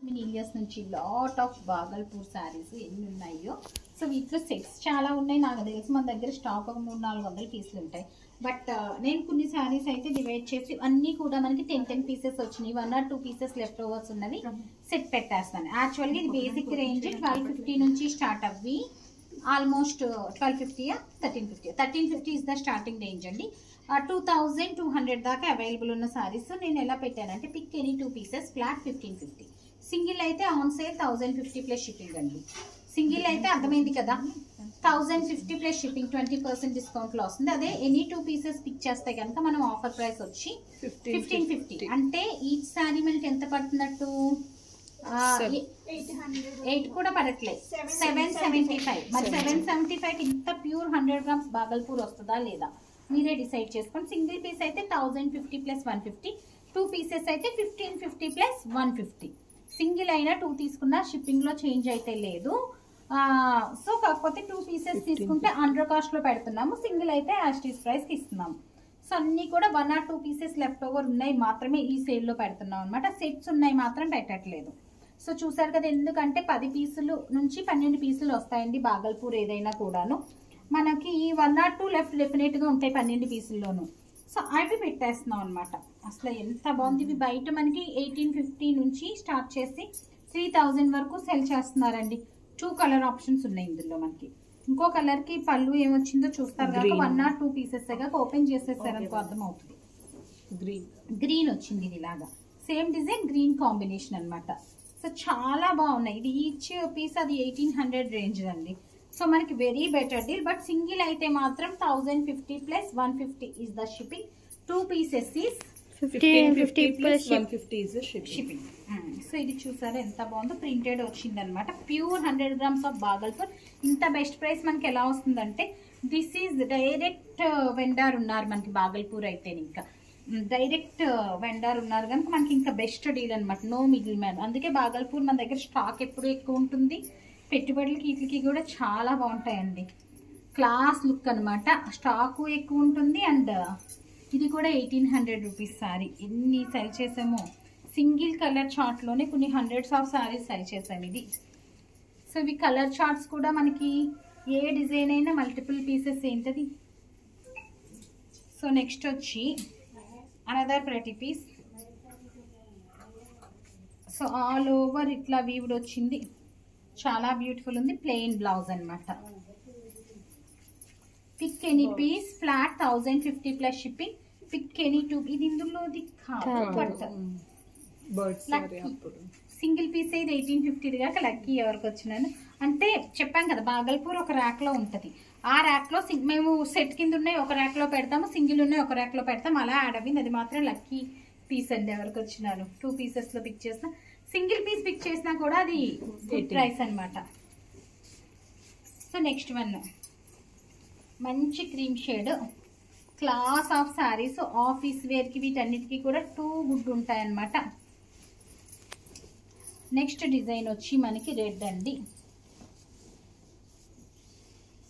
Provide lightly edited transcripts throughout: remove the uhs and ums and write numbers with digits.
మినిలియస్ నుంచి lot of Bhagalpur saris ఎన్ని ఉన్నాయో. సో వీటిలో సెట్స్ చాలా ఉన్నాయి. నాకు తెలిసి మన దగ్గర స్టాక్ ఒక 300-400 పీసులు ఉంటాయి. బట్ నేను కొన్ని శారీస్ అయితే డివైడ్ చేసి అన్నీ కూడా మనకి 10 పీసెస్ వచ్చినాయి. 1 or 2 పీసెస్ లెఫ్ట్ ఓవర్స్ ఉన్నవి సెట్ పెట్టేస్తాను. యాక్చువల్గా ఇది బేసిక్ రేంజ్ 1250 నుంచి స్టార్ట్ అవ్వి almost 1250 1350 is the starting range అండి. 2200 దాకా అవైలబుల్ ఉన్న శారీస్ నేను ఎలా పెట్టానంటే pick any 2 pieces flat 1550. Single అయితే ఆన్ సేల్ 1050 ప్లస్ షిప్పింగ్ అండి. సింగిల్ అయితే అర్థమైంది కదా, 1050 ప్లస్ షిప్పింగ్ 20% డిస్కౌంట్ లో వస్తుంది. అదే ఎనీ 2 పీసెస్ పిక్ చేస్తే కనుక మనం ఆఫర్ ప్రైస్ వచ్చి 1550. అంటే ఈచ్ శారీ మనకి ఎంత పడుతున్నట్టు 8 కూడా పడట్లేదు, 775. మరి 775 ఇంత ప్యూర్ 100 grams బాగల్పూర్ వస్తుందా లేదా మీరే డిసైడ్ చేసుకోండి. సింగిల్ పీస్ అయితే 1050 ప్లస్ 150, 2 పీసెస్ అయితే 1550 ప్లస్ 150. సింగిల్ అయినా 2 తీసుకున్నా షిప్పింగ్ లో చేంజ్ అయితే లేదు. సో కాకపోతే 2 పీసెస్ తీసుకుంటే అండర్ కాస్ట్ లో పెడుతున్నాము, సింగిల్ అయితే యాస్టీస్ ప్రైస్ కి ఇస్తున్నాము. సో అన్ని కూడా 1 or 2 పీసెస్ లెఫ్ట్ ఓవర్ ఉన్నాయి మాత్రమే ఈ సేల్ లో పెడుతున్నాం అనమాట. సెట్స్ ఉన్నాయి మాత్రం పెట్టట్లేదు. సో చూసారు కదా, ఎందుకంటే 10 పీసులు నుంచి 12 పీసులు వస్తాయండి బాగల్పూర్ ఏదైనా కూడాను. మనకి 1 or 2 లెఫ్ట్ డెఫినెట్ గా ఉంటాయి 12 పీసుల్లోనూ. సో అవి పెట్టేస్తున్నాం అనమాట. అసలు ఎంత బాగుంది. ఇవి బయట మనకి 1850 నుంచి స్టార్ట్ చేసి 3000 వరకు సెల్ చేస్తున్నారండి. 2 కలర్ ఆప్షన్స్ ఉన్నాయి ఇందులో. మనకి ఇంకో కలర్ కి పళ్ళు ఏమొచ్చిందో చూస్తారు కాక 1 or 2 పీసెస్ ఓపెన్ చేసేసారనుకో అర్థం అవుతుంది. గ్రీన్ వచ్చింది ఇది ఇలాగా సేమ్ డిజైన్ గ్రీన్ కాంబినేషన్ అనమాట. సో చాలా బాగున్నాయి. ఇది ఈచ్ పీస్ అది 1800 రేంజ్ అండి. సో మనకి very better deal. But single అయితే మాత్రం 1050 plus 150 is the shipping. 2 pieces is 1550 plus 150 is the shipping. So ఇది చూసారా ఎంత బాగుందో, ప్రింటెడ్ వచ్చింది అనమాట. Pure 100 grams of Bhagalpur. ఇంత బెస్ట్ ప్రైస్ మనకి ఎలా వస్తుందంటే దిస్ ఈజ్ డైరెక్ట్ వెండర్ ఉన్నారు మనకి బాగల్పూర్ అయితే. ఇంకా డైరెక్ట్ వెండర్ ఉన్నారు కనుక మనకి ఇంకా బెస్ట్ డీల్ అనమాట. No middle man. అందుకే బాగల్పూర్ మన దగ్గర స్టాక్ ఎప్పుడు ఎక్కువ ఉంటుంది. పెట్టుబడులకి వీటికి కూడా చాలా బాగుంటాయండి. క్లాస్ లుక్ అనమాట. స్టాకు ఎక్కువ ఉంటుంది. అండ్ ఇది కూడా 1800 రూపీస్ శారీ. ఎన్ని సెల్ చేసామో సింగిల్ కలర్ చార్ట్లోనే కొన్ని హండ్రెడ్స్ ఆఫ్ శారీస్ సెల్ చేసాము ఇది. సో ఇవి కలర్ చార్ట్స్ కూడా మనకి ఏ డిజైన్ అయినా మల్టిపుల్ పీసెస్ ఏంటది. సో నెక్స్ట్ వచ్చి అనదర్ ప్రతి పీస్. సో ఆల్ ఓవర్ ఇట్లా వీవ్డ్ వచ్చింది. చాలా బ్యూటిఫుల్ ఉంది. ప్లెయిన్ బ్లౌజ్ అనమాట. Pick any piece flat 1050 plus shipping. Pick any 2. ఇది ఇందులోది కాదు బట్ సింగిల్ పీస్ ఇది 1850 కాక లక్కీ ఎవరికి వచ్చినాను అంటే చెప్పాం కదా, బాగల్పూర్ ఒక ర్యాక్ లో ఉంటది. ఆ ర్యాక్ లో మేము సెట్ కింద ఉన్నాయి ఒక ర్యాక్ లో పెడతాము, సింగిల్ ఉన్నాయి ఒక ర్యాక్ లో పెడతాం. అలా యాడ్ అవ్వింది. అది మాత్రం లక్కీ పీస్ అండి ఎవరికి వచ్చినాను. 2 పీసెస్ లో పిక్ చేసిన, సింగిల్ పీస్ పిక్ చేసినా కూడా అది గుడ్ ప్రైస్ అనమాట. సో నెక్స్ట్ వన్ మంచి cream shade class of saris. Office wear కి వీటన్నిటికీ కూడా 2 గుడ్ ఉంటాయి అనమాట. నెక్స్ట్ డిజైన్ వచ్చి మనకి రెడ్ అండి.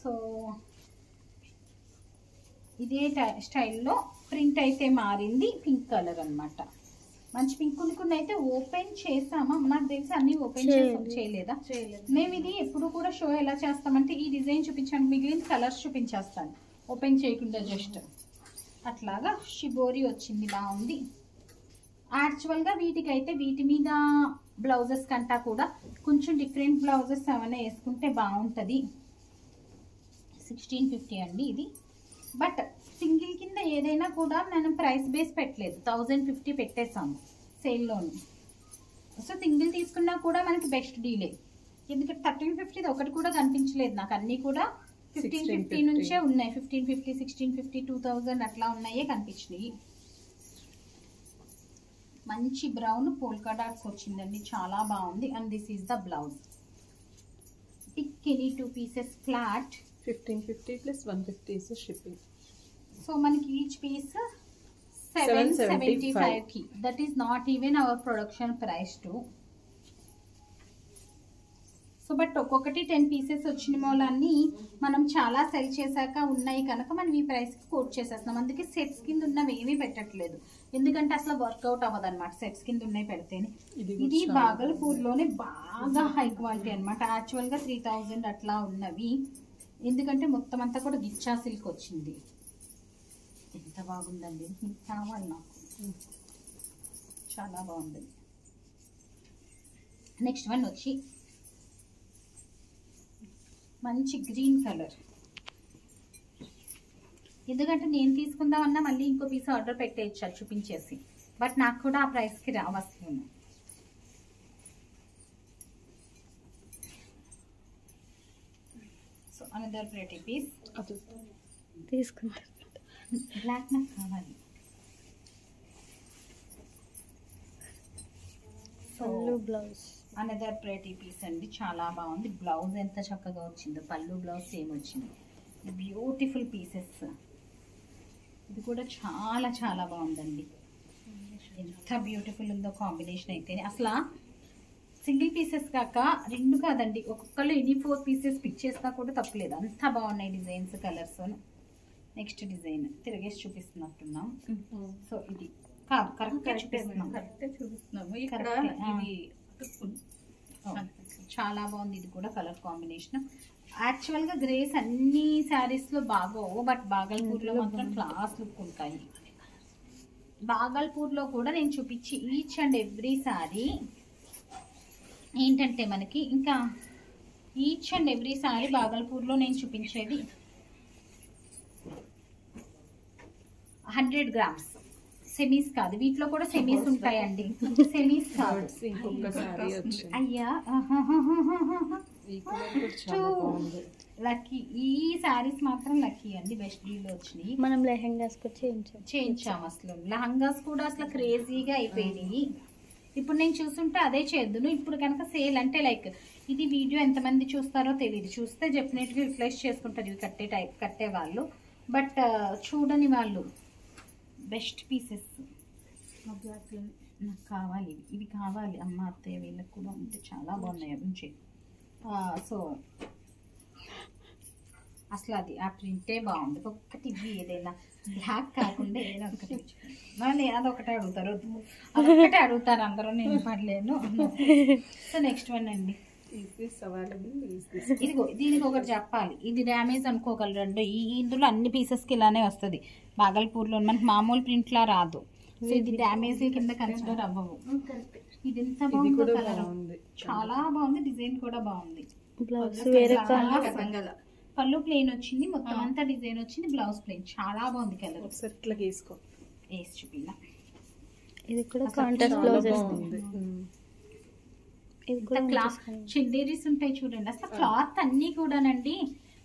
సో ఇదే స్టైల్లో ప్రింట్ అయితే మారింది. పింక్ కలర్ అనమాట. మంచి పింక్. కొన్ని అయితే ఓపెన్ చేసామా, నాకు తెలిసి అన్ని ఓపెన్ చేయలేదా? మేము ఇది ఎప్పుడు కూడా షో ఎలా చేస్తామంటే ఈ డిజైన్ చూపించాను, మిగిలిన కలర్స్ చూపించేస్తాను ఓపెన్ చేయకుండా. జస్ట్ అట్లాగా షిబోరి వచ్చింది. బాగుంది. యాక్చువల్గా వీటికైతే వీటి మీద బ్లౌజెస్ కంటా కూడా కొంచెం డిఫరెంట్ బ్లౌజెస్ ఏమైనా వేసుకుంటే బాగుంటుంది. 1650 అండి ఇది. బట్ సింగిల్ కింద ఏదైనా కూడా మనం ప్రైస్ బేస్ పెట్టలేదు, 1050 పెట్టేసాము సేల్లోను. సో సింగిల్ తీసుకున్నా కూడా మనకి బెస్ట్ డీలే. ఎందుకంటే 1350 ఒకటి కూడా కనిపించలేదు నాకు. అన్నీ కూడా 1550 నుంచే ఉన్నాయి. 1550, 1650, 2000 అట్లా ఉన్నాయే కనిపించినాయి. మంచి బ్రౌన్ పోల్కా డాట్స్ వచ్చిందండి. చాలా బాగుంది. And this is the blouse. Pick any 2 pieces flat 1550 plus 150 is shipping. So మనకి ఈచ్ పీస్ 775 కి. That is not even our production price too. So so but ఒక్కొక్కటి 10 పీసెస్ వచ్చిన మూలాన్ని మనం చాలా సెల్ చేశాక ఉన్నాయి కనుక మనం ఈ ప్రైస్కి కోట్ చేసేస్తున్నాం. అందుకే సెట్స్ కింద ఉన్నవి ఏమీ పెట్టట్లేదు, ఎందుకంటే అసలు వర్కౌట్ అవ్వదు అనమాట సెట్స్ కింద ఉన్నాయి పెడితేనే. ఇది బాగల్పూర్లోనే బాగా హై క్వాలిటీ అనమాట. యాక్చువల్గా 3000 అట్లా ఉన్నవి, ఎందుకంటే మొత్తం అంతా కూడా గిచ్చా సిల్క్ వచ్చింది. ఎంత బాగుందండి, కావాలి నాకు, చాలా బాగుంది. నెక్స్ట్ వన్ వచ్చి మంచి గ్రీన్ కలర్. ఎందుకంటే నేను తీసుకుందామన్నా మళ్ళీ ఇంకో పీస్ ఆర్డర్ పెట్టేయచ్చు చూపించేసి, బట్ నాకు కూడా ఆ ప్రైస్కి రావస్తున్నాను. సో అనదర్ ప్రెటీ పీస్ తీసుకుంటా. బ్లాక్ నాకు కావాలి. So blouse another pretty piece అండి, చాలా బాగుంది. బ్లౌజ్ ఎంత చక్కగా వచ్చిందో, పళ్ళు బ్లౌజ్ సేమ్ వచ్చింది. Beautiful pieces. ఇది కూడా చాలా చాలా బాగుందండి, ఎంత బ్యూటిఫుల్ ఉందో కాంబినేషన్ అయితే. అసలు సింగిల్ పీసెస్ కాక 2 కాదండి, ఒక్కొక్కరు ఎన్ని 4 పీసెస్ పిక్ చేసినా కూడా తప్పలేదు, అంత బాగున్నాయి డిజైన్స్, కలర్స్. నెక్స్ట్ డిజైన్ తిరిగేసి చూపిస్తున్నట్టున్నాం. సో ఇది కాదు, కరెక్ట్గా చూపిస్తున్నాము. చాలా బాగుంది ఇది కూడా కలర్ కాంబినేషన్. యాక్చువల్గా గ్రేస్ అన్ని శారీస్లో బాగోవు, బట్ బాగల్పూర్లో మాత్రం క్లాస్ లుక్ ఉంటాయి. బాగల్పూర్లో కూడా నేను చూపించి ఈచ్ అండ్ ఎవ్రీ శారీ ఏంటంటే మనకి ఇంకా ఈచ్ అండ్ ఎవ్రీ శారీ బాగల్పూర్లో నేను చూపించేది 100 గ్రామ్స్. సెమీస్ కాదు, వీటిలో కూడా సెమీస్ ఉంటాయండి, సెమీస్ కాదు. అయ్యా లక్కీ, ఈ శారీస్ మాత్రం లక్కీ అండి, బెస్ట్ డీల్ వచ్చినాయి. మనం లెహెంగాస్ చేయించాము. అసలు లెహంగాస్ కూడా అసలు క్రేజీగా అయిపోయినాయి. ఇప్పుడు నేను చూస్తుంటే అదే చేద్దును. ఇప్పుడు కనుక సేల్ అంటే లైక్ ఇది వీడియో ఎంతమంది చూస్తారో తెలియదు, చూస్తే డెఫినెట్గా రిప్లేస్ చేసుకుంటారు ఇవి కట్టే వాళ్ళు, బట్ చూడని వాళ్ళు బెస్ట్ పీసెస్. నాకు కావాలి, ఇవి కావాలి అమ్మ అత్తయ్య వీళ్ళకి కూడా ఉంటే చాలా బాగున్నాయి నుంచి. సో అసలు అది ఆ ప్రింటే బాగుంది. ఒక్కటి ఇవి ఏదైనా బ్లాక్ కాకుండా ఏదైనా ఒకటి మళ్ళీ అదొకటే అడుగుతారు, అదొక్కటే అడుగుతారు అందరూ, నేను పడలేను. సో నెక్స్ట్ వన్ అండి, ఇదిగో దీనికి ఒకటి చెప్పాలి, ఇది డ్యామేజ్ అనుకోగలరండి. ఇందులో అన్ని పీసెస్కి ఇలానే వస్తుంది బాగల్పూర్లో, మనకి మామూలు ప్రింట్లా రాదు. సో ఇది డ్యామేజ్ కింద కన్సిడర్ అవ్వవు. ఇది ఎంత బాగుంది కలర్, చాలా బాగుంది, డిజైన్ కూడా బాగుంది. పళ్ళు ప్లెయిన్ వచ్చింది, మొత్తం అంతా డిజైన్ వచ్చింది, బ్లౌజ్ ప్లెయిన్, చాలా బాగుంది కలర్. వేసి చూపినా, ఇది కూడా కాంట్రాస్ట్ బ్లౌజ్ వస్తుంది. చెందేరీస్ ఉంటాయి చూడండి, అసలు క్లాత్ అన్ని కూడానండి.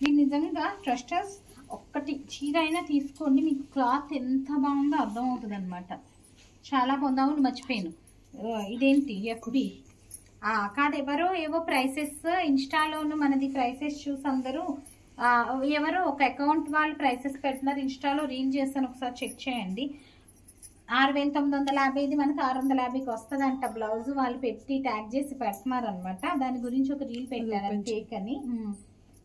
మీరు నిజంగా ట్రస్టర్స్ ఒక్కటి చీర అయినా తీసుకోండి, మీకు క్లాత్ ఎంత బాగుందో అర్థం అవుతుంది అనమాట. చాలా బాగుంది. అవును మర్చిపోయాను, ఇదేంటి ఎఫ్బి కాదు, ఎవరో ఏవో ప్రైసెస్ ఇన్స్టాలోను మనది ప్రైసెస్ చూసి అందరూ ఎవరో ఒక అకౌంట్ వాళ్ళు ప్రైసెస్ పెడుతున్నారు ఇన్స్టాలో, రీల్ చేస్తాను ఒకసారి చెక్ చేయండి. 6950 మనకి 650కి వస్తుందంట బ్లౌజ్. వాళ్ళు పెట్టి ట్యాగ్ చేసి పెడుతున్నారు అనమాట, దాని గురించి ఒక రీల్ పెట్టారు కేక్ అని.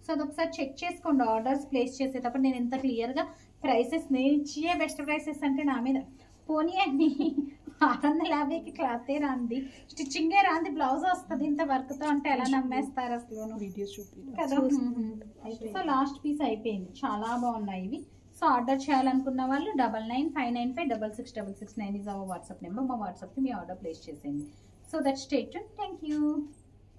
సో అదొకసారి చెక్ చేసుకోండి ఆర్డర్స్ ప్లేస్ చేసేటప్పుడు. నేను ఎంత క్లియర్గా ప్రైసెస్ నేను ఇచ్చే బెస్ట్ ప్రైసెస్ అంటే నా మీద పోనీ అండి. 650కి క్లాతే రాంది, స్టిచ్చింగే రాంది, బ్లౌజ్ వస్తుంది ఇంత వర్క్తో అంటే ఎలా నమ్మేస్తారు అసలు కదా. సో లాస్ట్ పీస్ అయిపోయింది, చాలా బాగున్నాయి ఇవి. సో ఆర్డర్ చేయాలనుకున్న వాళ్ళు 995995666669 ఈజ్ అవర్ వాట్సాప్ నెంబర్. మా వాట్సాప్కి మీ ఆర్డర్ ప్లేస్ చేసేయండి. So that stay tune. Thank you.